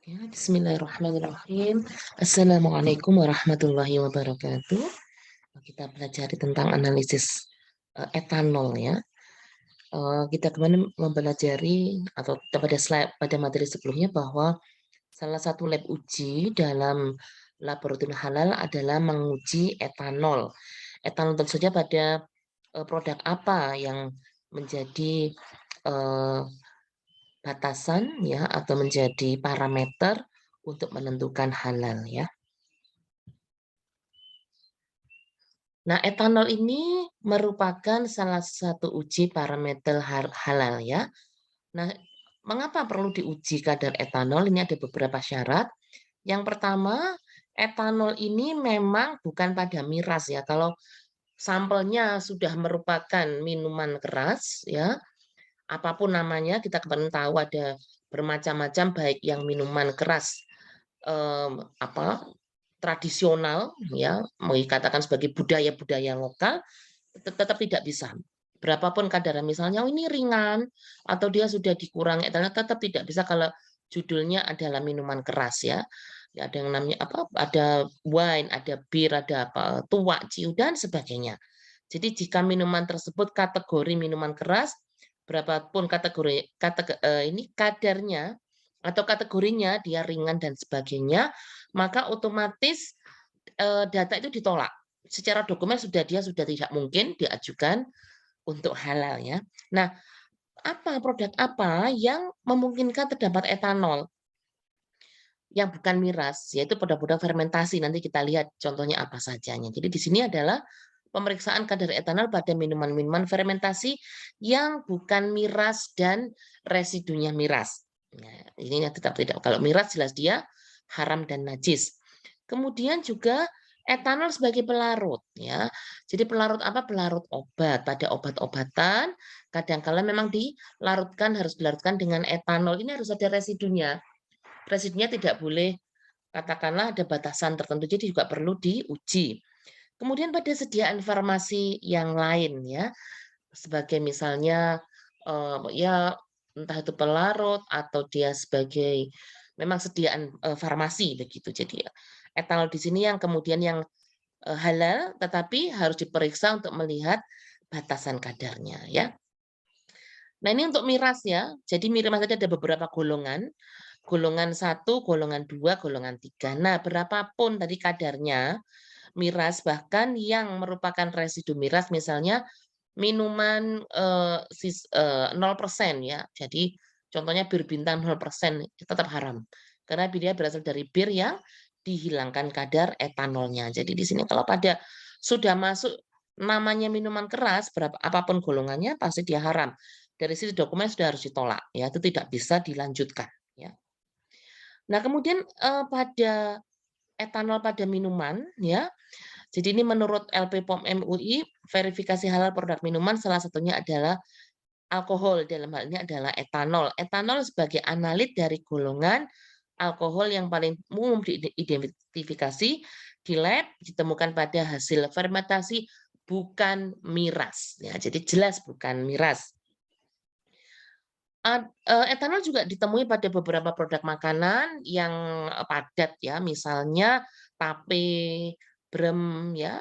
Ya, bismillahirrahmanirrahim. Assalamualaikum warahmatullahi wabarakatuh. Kita pelajari tentang analisis etanol ya. Kita kemarin mempelajari atau pada materi sebelumnya bahwa salah satu lab uji dalam laboratorium halal adalah menguji etanol. Etanol tentu saja pada produk apa yang menjadi eh, batasan ya atau menjadi parameter untuk menentukan halal ya. Nah, etanol ini merupakan salah satu uji parameter halal ya. Nah, mengapa perlu diuji kadar etanol? Ini ada beberapa syarat. Yang pertama, etanol ini memang bukan pada miras ya. Kalau sampelnya sudah merupakan minuman keras ya, apapun namanya, kita kemarin tahu ada bermacam-macam baik yang minuman keras tradisional ya, mau dikatakan sebagai budaya-budaya lokal, tetap tidak bisa. Berapapun kadarnya, misalnya ini ringan atau dia sudah dikurangi etanol, tetap tidak bisa kalau judulnya adalah minuman keras ya. Ya, ada yang namanya apa? Ada wine, ada bir, ada apa? Tuak, ciu dan sebagainya. Jadi jika minuman tersebut kategori minuman keras, berapapun ini kadarnya atau kategorinya dia ringan dan sebagainya, maka otomatis data itu ditolak. Secara dokumen dia sudah tidak mungkin diajukan untuk halal ya. Nah, produk apa yang memungkinkan terdapat etanol yang bukan miras, yaitu produk-produk fermentasi. Nanti kita lihat contohnya apa sajanya. Jadi di sini adalah pemeriksaan kadar etanol pada minuman-minuman fermentasi yang bukan miras dan residunya miras. Nah, ini tetap tidak. Kalau miras jelas dia haram dan najis. Kemudian juga etanol sebagai pelarut ya. Jadi pelarut apa? Pelarut obat. Pada obat-obatan kadang-kala memang harus dilarutkan dengan etanol. Ini harus ada residunya. Residunya tidak boleh, katakanlah ada batasan tertentu, jadi juga perlu diuji. Kemudian pada sediaan farmasi yang lain ya, sebagai misalnya ya entah itu pelarut atau dia sebagai memang sediaan farmasi begitu. Jadi etanol di sini yang kemudian yang halal, tetapi harus diperiksa untuk melihat batasan kadarnya ya. Nah ini untuk miras ya. Jadi miras tadi ada beberapa golongan. Golongan 1, golongan 2, golongan 3. Nah, berapapun tadi kadarnya, miras bahkan yang merupakan residu miras misalnya minuman 0% ya. Jadi contohnya bir bintang 0% tetap haram. Karena dia berasal dari bir yang dihilangkan kadar etanolnya. Jadi di sini kalau sudah masuk namanya minuman keras, apapun golongannya pasti dia haram. Dari sisi dokumen sudah harus ditolak ya, itu tidak bisa dilanjutkan ya. Nah, kemudian pada etanol pada minuman ya. Jadi ini menurut LP POM MUI, verifikasi halal produk minuman salah satunya adalah alkohol, dalam hal ini adalah etanol. Etanol sebagai analit dari golongan alkohol yang paling umum diidentifikasi di lab, ditemukan pada hasil fermentasi bukan miras. Ya, jadi jelas bukan miras. Etanol juga ditemui pada beberapa produk makanan yang padat ya, misalnya tape, brem ya,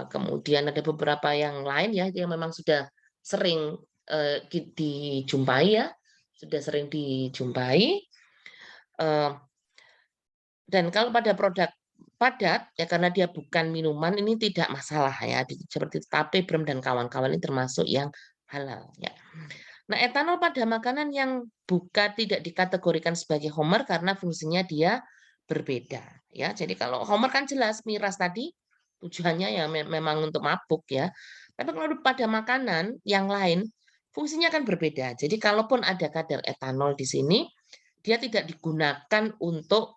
kemudian ada beberapa yang lain ya yang memang sudah sering dijumpai ya, sudah sering dijumpai. Dan kalau pada produk padat ya karena dia bukan minuman ini tidak masalah ya, seperti tape, brem dan kawan-kawan ini termasuk yang halal ya. Nah, etanol pada makanan yang tidak dikategorikan sebagai homer karena fungsinya dia berbeda ya. Jadi kalau homer kan jelas miras tadi tujuannya ya memang untuk mabuk ya. Tapi kalau pada makanan yang lain fungsinya kan berbeda. Jadi kalaupun ada kadar etanol di sini dia tidak digunakan untuk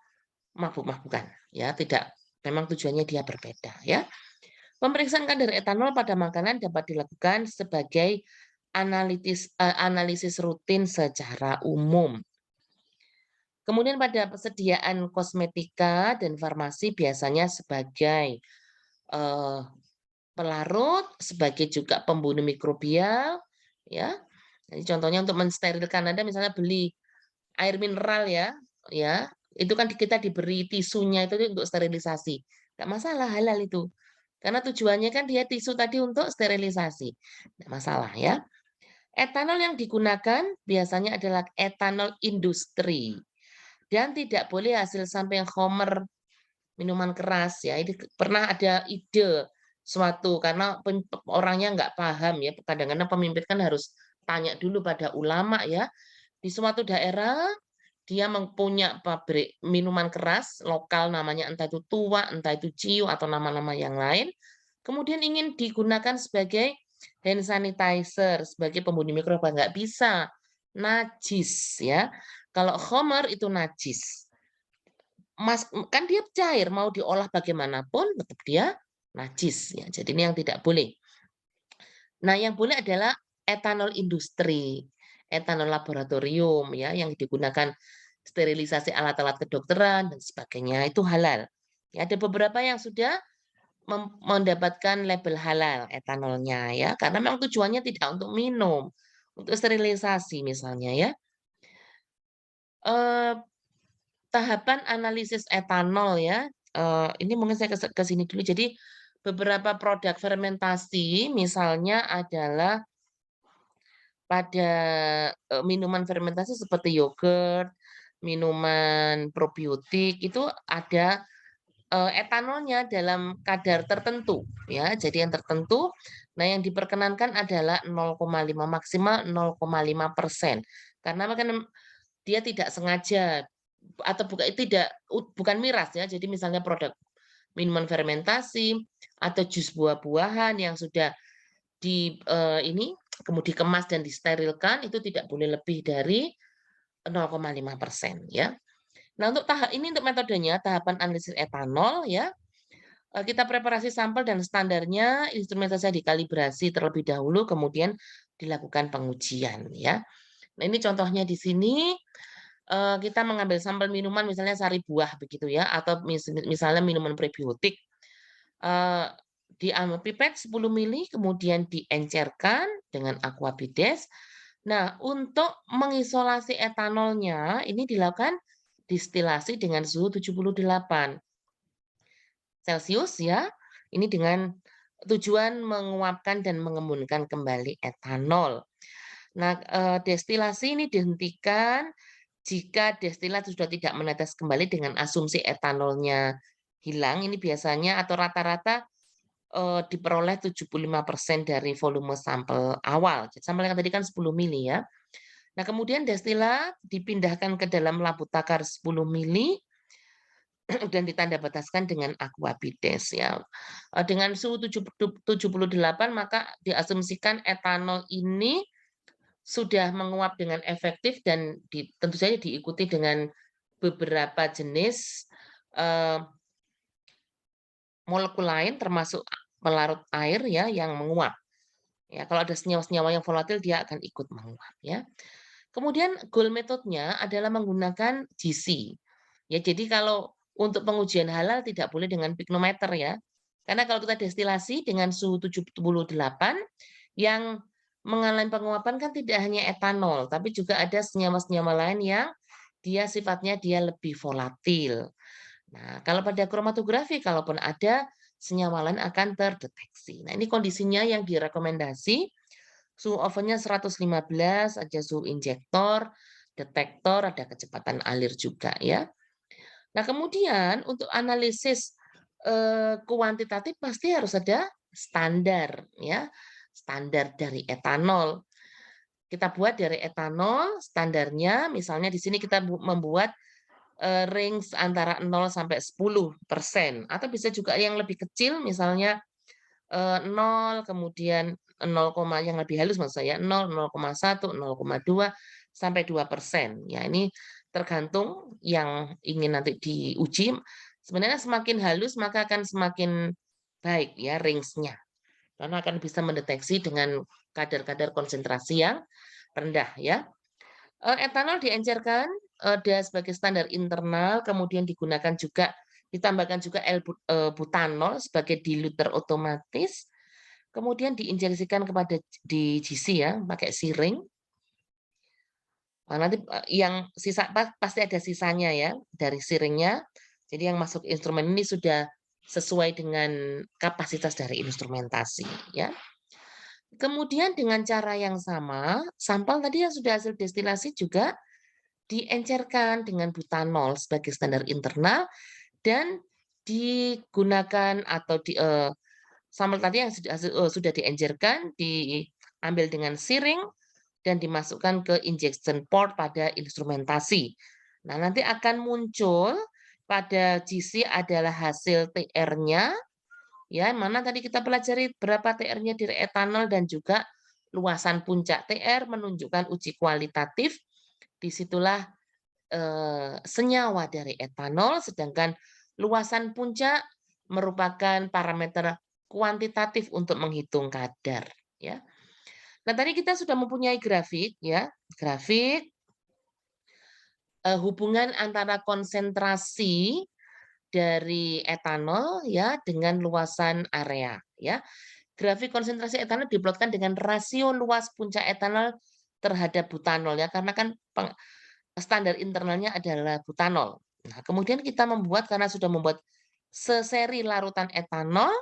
mabuk-mabukan ya, tidak, memang tujuannya dia berbeda ya. Pemeriksaan kadar etanol pada makanan dapat dilakukan sebagai analisis rutin secara umum. Kemudian pada persediaan kosmetika dan farmasi biasanya sebagai pelarut, sebagai juga pembunuh mikrobial, ya. Jadi contohnya untuk mensterilkan Anda misalnya beli air mineral ya, Itu kan kita diberi tisunya itu untuk sterilisasi. Nggak masalah, halal itu. Karena tujuannya kan dia tisu tadi untuk sterilisasi. Nggak masalah ya. Etanol yang digunakan biasanya adalah etanol industri. Dan tidak boleh hasil samping homer minuman keras ya. Ini pernah ada ide suatu karena orangnya nggak paham ya. Kadang-kadang pemimpin kan harus tanya dulu pada ulama ya. Di suatu daerah dia mempunyai pabrik minuman keras lokal namanya entah itu Tua, entah itu Ciu atau nama-nama yang lain. Kemudian ingin digunakan sebagai hand sanitizer, sebagai pembunuh mikroba nggak bisa. Najis ya. Kalau homer itu najis. Mas kan dia cair, mau diolah bagaimanapun tetap dia najis ya. Jadi ini yang tidak boleh. Nah, yang boleh adalah etanol industri, etanol laboratorium ya yang digunakan sterilisasi alat-alat kedokteran dan sebagainya itu halal. Ya, ada beberapa yang sudah mendapatkan label halal etanolnya ya, karena memang tujuannya tidak untuk minum, untuk sterilisasi misalnya ya. Eh, tahapan analisis etanol ya. Ini mungkin saya ke sini dulu. Jadi beberapa produk fermentasi misalnya adalah pada minuman fermentasi seperti yogurt, minuman probiotik itu ada etanolnya dalam kadar tertentu ya. Jadi yang tertentu. Nah, yang diperkenankan adalah 0,5 maksimal 0,5%. Karena kan dia tidak sengaja atau bukan miras ya. Jadi misalnya produk minuman fermentasi atau jus buah-buahan yang sudah ini kemudian dikemas dan disterilkan itu tidak boleh lebih dari 0,5% ya. Nah, untuk metodenya tahapan analisis etanol ya. Kita preparasi sampel dan standarnya instrumentasinya dikalibrasi terlebih dahulu kemudian dilakukan pengujian ya. Nah, ini contohnya di sini kita mengambil sampel minuman misalnya sari buah begitu ya atau misalnya minuman prebiotik. Diambil pipet 10 mili kemudian diencerkan dengan aquabides. Nah, untuk mengisolasi etanolnya ini dilakukan distilasi dengan suhu 78 Celcius ya. Ini dengan tujuan menguapkan dan mengembunkan kembali etanol. Nah, destilasi ini dihentikan jika destilat sudah tidak menetes kembali dengan asumsi etanolnya hilang. Ini biasanya atau rata-rata diperoleh 75% dari volume sampel awal. Sampel yang tadi kan 10 mili ya. Nah, kemudian destilat dipindahkan ke dalam labu takar 10 mili dan ditanda bataskan dengan aquabides ya. Dengan suhu 78 maka diasumsikan etanol ini sudah menguap dengan efektif dan tentu saja diikuti dengan beberapa jenis molekul lain termasuk pelarut air ya yang menguap. Ya, kalau ada senyawa-senyawa yang volatil dia akan ikut menguap ya. Kemudian goal metodenya adalah menggunakan GC. Ya, jadi kalau untuk pengujian halal tidak boleh dengan piknometer ya. Karena kalau kita destilasi dengan suhu 78 yang mengalami penguapan kan tidak hanya etanol, tapi juga ada senyawa-senyawa lain yang dia sifatnya dia lebih volatil. Nah, kalau pada kromatografi kalaupun ada senyawa lain akan terdeteksi. Nah, ini kondisinya yang direkomendasi suhu ovennya 115, ada suhu injektor, detektor, ada kecepatan alir juga ya. Nah, kemudian untuk analisis kuantitatif pasti harus ada standar ya. Standar dari etanol. Kita buat dari etanol standarnya misalnya di sini kita membuat range antara 0 sampai 10% atau bisa juga yang lebih kecil misalnya 0 kemudian 0, yang lebih halus maksud saya 0, 0,1, 0,2 sampai 2%. Ya, ini tergantung yang ingin nanti diuji. Sebenarnya semakin halus maka akan semakin baik ya range-nya. Karena akan bisa mendeteksi dengan kadar-kadar konsentrasi yang rendah ya. Etanol diencerkan ada sebagai standar internal, kemudian digunakan juga ditambahkan juga butanol sebagai diluter otomatis, kemudian diinjeksikan kepada di GC ya, pakai siring. Nanti, yang sisa pasti ada sisanya ya dari siringnya. Jadi yang masuk instrumen ini sudah sesuai dengan kapasitas dari instrumentasi ya. Kemudian dengan cara yang sama, sampel tadi yang sudah hasil destilasi juga diencerkan dengan butanol sebagai standar internal dan digunakan atau sampel tadi yang sudah diencerkan diambil dengan siring dan dimasukkan ke injection port pada instrumentasi. Nah, nanti akan muncul pada GC adalah hasil TR-nya, ya, mana tadi kita pelajari berapa TR-nya dari etanol dan juga luasan puncak TR menunjukkan uji kualitatif. Disitulah senyawa dari etanol, sedangkan luasan puncak merupakan parameter kuantitatif untuk menghitung kadar. Ya. Nah, tadi kita sudah mempunyai grafik, ya, grafik hubungan antara konsentrasi dari etanol ya dengan luasan area, ya. Grafik konsentrasi etanol diplotkan dengan rasio luas puncak etanol terhadap butanol ya, karena kan standar internalnya adalah butanol. Nah, kemudian kita membuat karena sudah membuat seseri larutan etanol,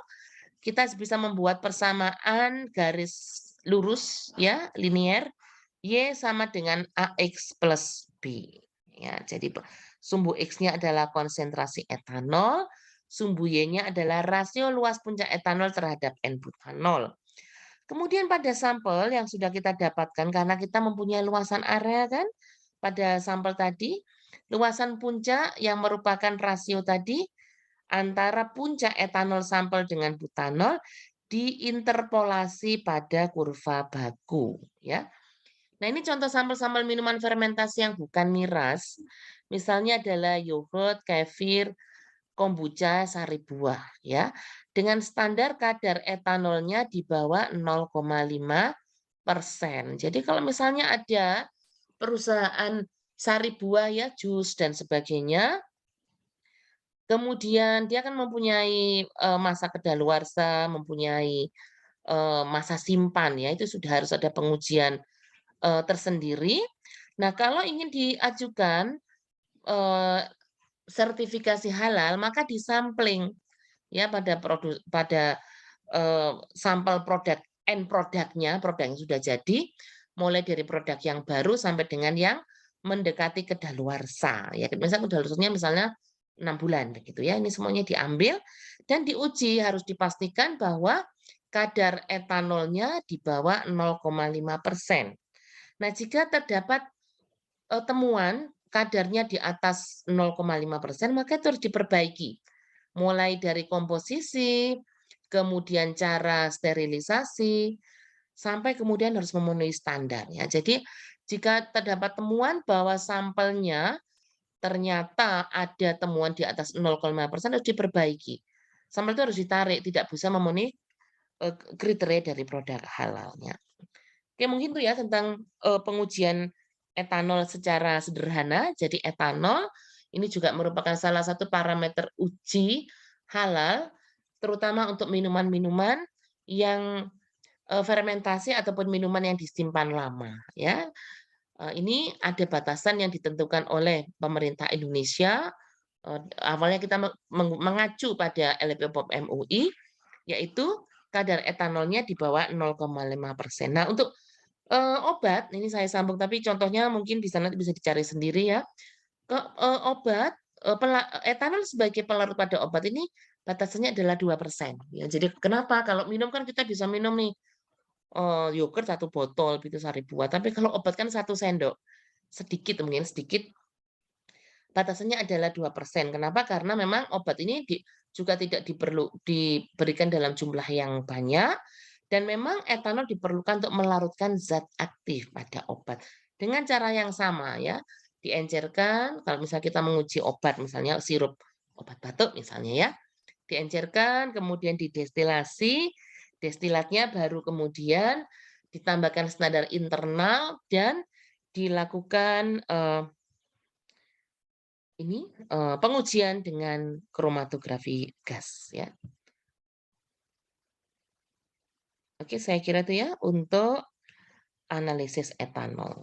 kita bisa membuat persamaan garis lurus ya, linier Y sama dengan AX plus B. Ya, jadi sumbu X-nya adalah konsentrasi etanol, sumbu Y-nya adalah rasio luas puncak etanol terhadap N-butanol. Kemudian pada sampel yang sudah kita dapatkan, karena kita mempunyai luasan area kan, pada sampel tadi, luasan puncak yang merupakan rasio tadi, antara puncak etanol sampel dengan butanol, diinterpolasi pada kurva baku. Ya. Nah, ini contoh sampel-sampel minuman fermentasi yang bukan miras. Misalnya adalah yogurt, kefir, kombucha, sari buah. Ya. Dengan standar kadar etanolnya di bawah 0,5%. Jadi kalau misalnya ada perusahaan sari buah ya, jus dan sebagainya, kemudian dia kan mempunyai masa kedaluarsa, mempunyai masa simpan ya, itu sudah harus ada pengujian tersendiri. Nah, kalau ingin diajukan sertifikasi halal, maka disampling ya pada sampel produk end produknya, produk yang sudah jadi, mulai dari produk yang baru sampai dengan yang mendekati kedaluarsa. Ya, misalnya kedaluarsanya misalnya 6 bulan gitu ya. Ini semuanya diambil dan diuji, harus dipastikan bahwa kadar etanolnya di bawah 0,5%. Nah, jika terdapat temuan kadarnya di atas 0,5%, maka itu harus diperbaiki. Mulai dari komposisi, kemudian cara sterilisasi, sampai kemudian harus memenuhi standar. Ya. Jadi, jika terdapat temuan bahwa sampelnya ternyata ada temuan di atas 0,5% harus diperbaiki. Sampel itu harus ditarik, tidak bisa memenuhi kriteria dari produk halalnya. Oke, mungkin itu ya tentang pengujian etanol secara sederhana. Jadi etanol ini juga merupakan salah satu parameter uji halal, terutama untuk minuman-minuman yang fermentasi ataupun minuman yang disimpan lama. Ya, ini ada batasan yang ditentukan oleh pemerintah Indonesia. Awalnya kita mengacu pada LP POP MUI, yaitu kadar etanolnya di bawah 0,5%. Nah, untuk obat, ini saya sambung, tapi contohnya mungkin nanti bisa dicari sendiri ya. Obat, etanol sebagai pelarut pada obat ini batasannya adalah 2%. Ya, jadi kenapa? Kalau minum kan kita bisa minum nih, yogurt 1 botol gitu sari buah, tapi kalau obat kan 1 sendok. Sedikit, mungkin sedikit, batasannya adalah 2%. Kenapa? Karena memang obat ini juga tidak diberikan dalam jumlah yang banyak, dan memang etanol diperlukan untuk melarutkan zat aktif pada obat. Dengan cara yang sama ya, diencerkan, kalau misalnya kita menguji obat, misalnya sirup obat batuk misalnya ya, diencerkan, kemudian didestilasi, destilatnya baru kemudian ditambahkan standar internal dan dilakukan pengujian dengan kromatografi gas ya. Oke, saya kira itu ya untuk analisis etanol.